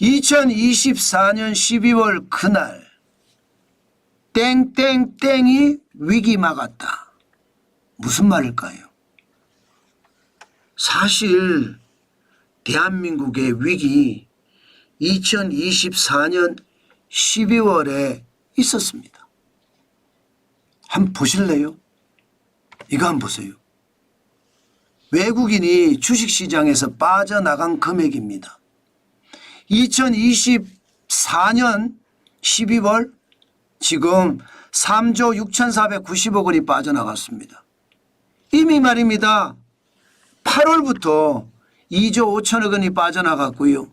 2024년 12월 그날 땡땡땡이 위기 막았다. 무슨 말일까요? 사실 대한민국의 위기 2024년 12월에 있었습니다. 한번 보실래요? 이거 한번 보세요. 외국인이 주식시장에서 빠져나간 금액입니다. 2024년 12월 지금 3조 6,490억 원이 빠져나갔습니다. 이미 말입니다. 8월부터 2조 5천억 원이 빠져나갔고요.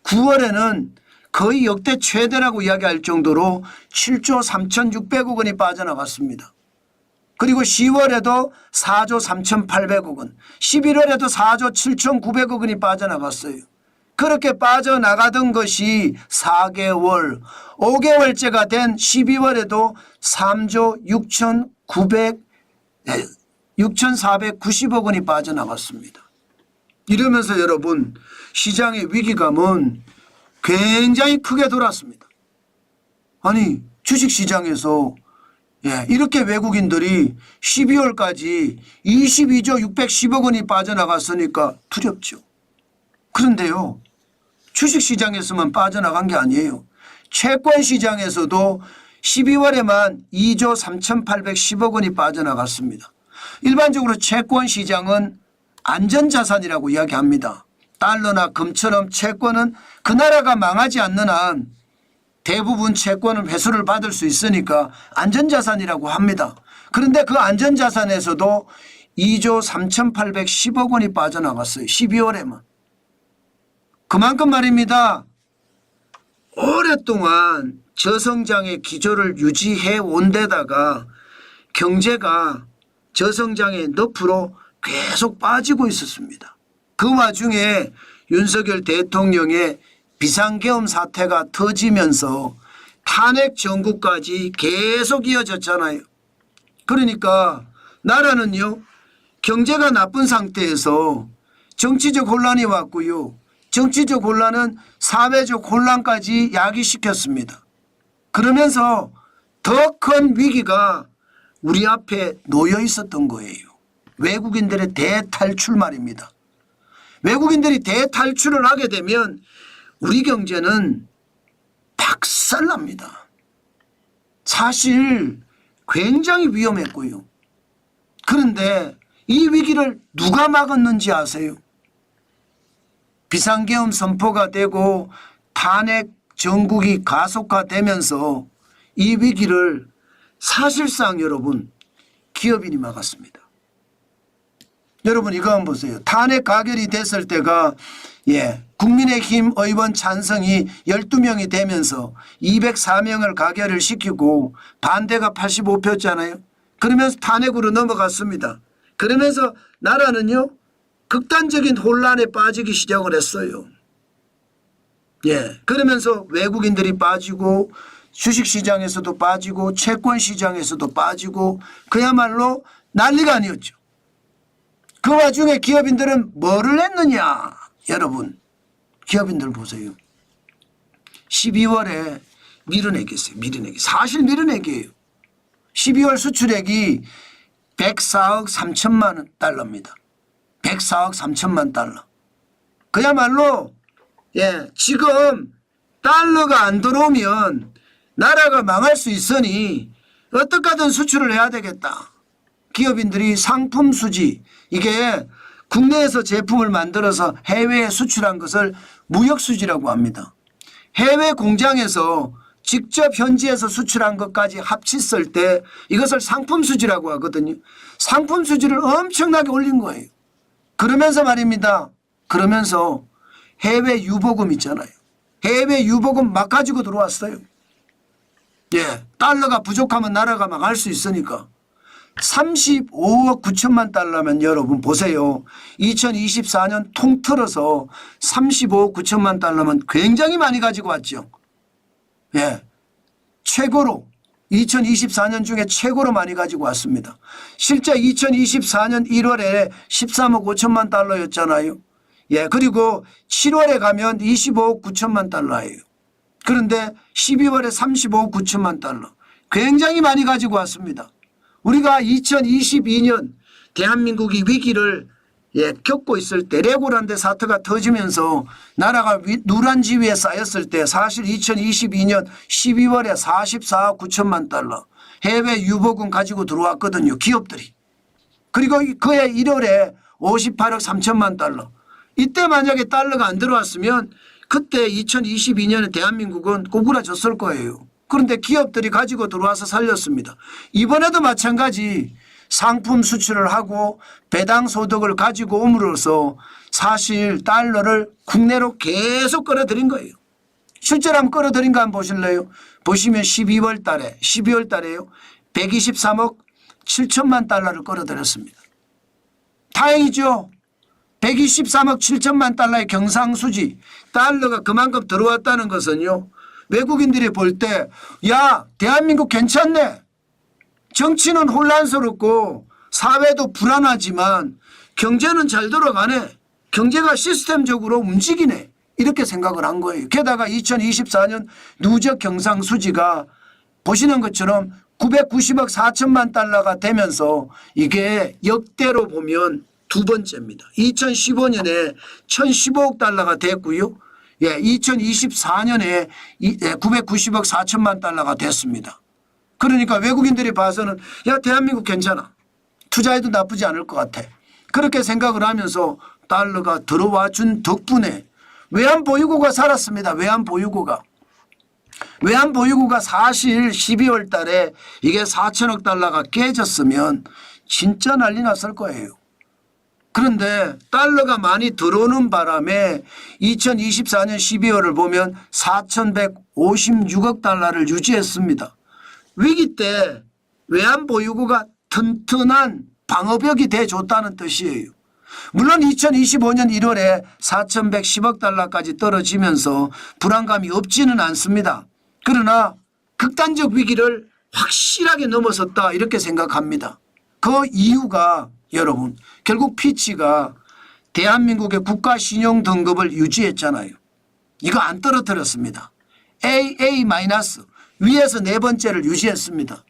9월에는 거의 역대 최대라고 이야기할 정도로 7조 3,600억 원이 빠져나갔습니다. 그리고 10월에도 4조 3,800억 원, 11월에도 4조 7,900억 원이 빠져나갔어요. 그렇게 빠져나가던 것이 4개월, 5개월째가 된 12월에도 3조 6,490억 원이 빠져나갔습니다. 이러면서 여러분 시장의 위기감은 굉장히 크게 돌았습니다. 아니 주식시장에서 이렇게 외국인들이 12월까지 22조 610억 원이 빠져나갔으니까 두렵죠. 그런데요. 주식시장에서만 빠져나간 게 아니에요. 채권시장에서도 12월에만 2조 3,810억 원이 빠져나갔습니다. 일반적으로 채권시장은 안전자산이라고 이야기합니다. 달러나 금처럼 채권은 그 나라가 망하지 않는 한 대부분 채권은 회수를 받을 수 있으니까 안전자산이라고 합니다. 그런데 그 안전자산에서도 2조 3,810억 원이 빠져나갔어요. 12월에만. 그만큼 말입니다. 오랫동안 저성장의 기조를 유지해 온 데다가 경제가 저성장의 늪으로 계속 빠지고 있었습니다. 그 와중에 윤석열 대통령의 비상계엄 사태가 터지면서 탄핵 정국까지 계속 이어졌잖아요. 그러니까 나라는요. 경제가 나쁜 상태에서 정치적 혼란이 왔고요. 정치적 혼란은 사회적 혼란까지 야기시켰습니다. 그러면서 더 큰 위기가 우리 앞에 놓여 있었던 거예요. 외국인들의 대탈출 말입니다. 외국인들이 대탈출을 하게 되면 우리 경제는 박살납니다. 사실 굉장히 위험했고요. 그런데 이 위기를 누가 막았는지 아세요? 비상계엄 선포가 되고 탄핵 정국이 가속화되면서 이 위기를 사실상 여러분 기업인이 막았습니다. 여러분 이거 한번 보세요. 탄핵 가결이 됐을 때가 국민의힘 의원 찬성이 12명이 되면서 204명을 가결을 시키고 반대가 85표였잖아요. 그러면서 탄핵으로 넘어갔습니다. 그러면서 나라는요. 극단적인 혼란에 빠지기 시작을 했어요. 그러면서 외국인들이 빠지고 주식시장에서도 빠지고 채권시장에서도 빠지고 그야말로 난리가 아니었죠. 그 와중에 기업인들은 뭐를 했느냐. 여러분 기업인들 보세요. 12월에 밀어내기 했어요. 밀어내기. 사실 밀어내기예요. 12월 수출액이 104억 3천만 달러입니다. 104억 3천만 달러. 그야말로 지금 달러가 안 들어오면 나라가 망할 수 있으니 어떻게 하든 수출을 해야 되겠다. 기업인들이 상품 수지 이게 국내에서 제품을 만들어서 해외에 수출한 것을 무역수지라고 합니다. 해외 공장에서 직접 현지에서 수출한 것까지 합쳤을 때 이것을 상품수지라고 하거든요. 상품수지를 엄청나게 올린 거예요. 그러면서 말입니다. 그러면서 해외 유보금 있잖아요. 해외 유보금 막 가지고 들어왔어요. 달러가 부족하면 나라가 망할 수 있으니까. 35억 9천만 달러면 여러분 보세요. 2024년 통틀어서 35억 9천만 달러면 굉장히 많이 가지고 왔죠. 최고로 2024년 중에 최고로 많이 가지고 왔습니다. 실제 2024년 1월에 13억 5천만 달러였잖아요. 예, 그리고 7월에 가면 25억 9천만 달러예요. 그런데 12월에 35억 9천만 달러. 굉장히 많이 가지고 왔습니다. 우리가 2022년 대한민국이 위기를 겪고 있을 때 레고란드 사태가 터지면서 나라가 누란 지위에 쌓였을 때 사실 2022년 12월에 44억 9천만 달러 해외 유보금 가지고 들어왔거든요. 기업들이. 그리고 그해 1월에 58억 3천만 달러. 이때 만약에 달러가 안 들어왔으면 그때 2022년에 대한민국은 꼬꾸라졌을 거예요. 그런데 기업들이 가지고 들어와서 살렸습니다. 이번에도 마찬가지 상품 수출을 하고 배당 소득을 가지고 옴으로써 사실 달러를 국내로 계속 끌어들인 거예요. 실제로 한번 끌어들인 거 한번 보실래요? 보시면 12월 달에요. 123억 7천만 달러를 끌어들였습니다. 다행이죠. 123억 7천만 달러의 경상수지 달러가 그만큼 들어왔다는 것은요. 외국인들이 볼 때 야 대한민국 괜찮네. 정치는 혼란스럽고 사회도 불안하지만 경제는 잘 돌아가네. 경제가 시스템적으로 움직이네. 이렇게 생각을 한 거예요. 게다가 2024년 누적 경상수지가 보시는 것처럼 990억 4천만 달러가 되면서 이게 역대로 보면 두 번째입니다. 2015년에 1015억 달러가 됐고요. 2024년에 990억 4천만 달러가 됐습니다. 그러니까 외국인들이 봐서는 야 대한민국 괜찮아. 투자해도 나쁘지 않을 것 같아. 그렇게 생각을 하면서 달러가 들어와 준 덕분에 외환보유고가 살았습니다. 외환보유고가 사실 12월 달에 이게 4천억 달러가 깨졌으면 진짜 난리 났을 거예요. 그런데 달러가 많이 들어오는 바람에 2024년 12월을 보면 4,156억 달러를 유지했습니다. 위기 때 외환보유고가 튼튼한 방어벽이 돼줬다는 뜻이에요. 물론 2025년 1월에 4,110억 달러까지 떨어지면서 불안감이 없지는 않습니다. 그러나 극단적 위기를 확실하게 넘어섰다 이렇게 생각합니다. 그 이유가 여러분 결국 피치가 대한민국의 국가신용 등급을 유지했잖아요. 이거 안 떨어뜨렸습니다. AA- 위에서 네 번째를 유지했습니다.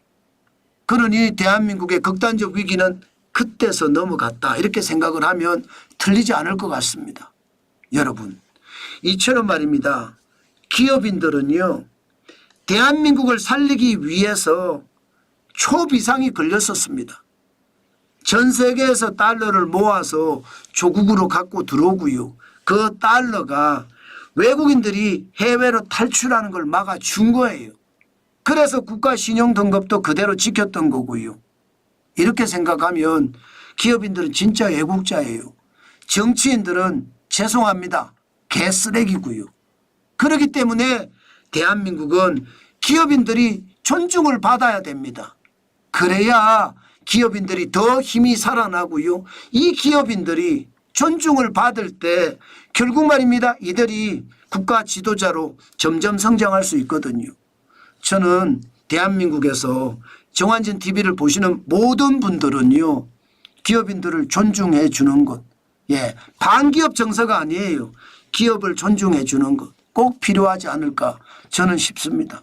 그러니 대한민국의 극단적 위기는 그때서 넘어갔다 이렇게 생각을 하면 틀리지 않을 것 같습니다. 여러분 이처럼 말입니다. 기업인들은요 대한민국을 살리기 위해서 초비상이 걸렸었습니다. 전 세계에서 달러를 모아서 조국으로 갖고 들어오고요. 그 달러가 외국인들이 해외로 탈출하는 걸 막아준 거예요. 그래서 국가신용등급도 그대로 지켰던 거고요. 이렇게 생각하면 기업인들은 진짜 애국자예요. 정치인들은 죄송합니다. 개쓰레기고요. 그렇기 때문에 대한민국은 기업인들이 존중을 받아야 됩니다. 그래야 기업인들이 더 힘이 살아나고요. 이 기업인들이 존중을 받을 때 결국 말입니다. 이들이 국가 지도자로 점점 성장할 수 있거든요. 저는 대한민국에서 정환진 TV를 보시는 모든 분들은요. 기업인들을 존중해 주는 것. 반기업 정서가 아니에요. 기업을 존중해 주는 것. 꼭 필요하지 않을까 저는 싶습니다.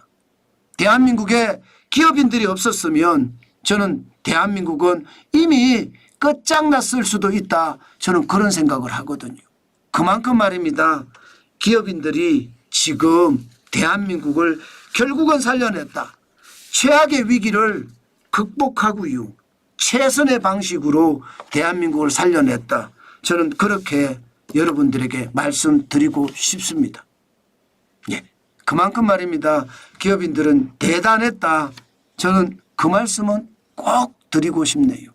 대한민국에 기업인들이 없었으면 저는 대한민국은 이미 끝장났을 수도 있다. 저는 그런 생각을 하거든요. 그만큼 말입니다. 기업인들이 지금 대한민국을 결국은 살려냈다. 최악의 위기를 극복하고요. 최선의 방식으로 대한민국을 살려냈다. 저는 그렇게 여러분들에게 말씀드리고 싶습니다. 그만큼 말입니다. 기업인들은 대단했다. 저는 그 말씀은 꼭 드리고 싶네요.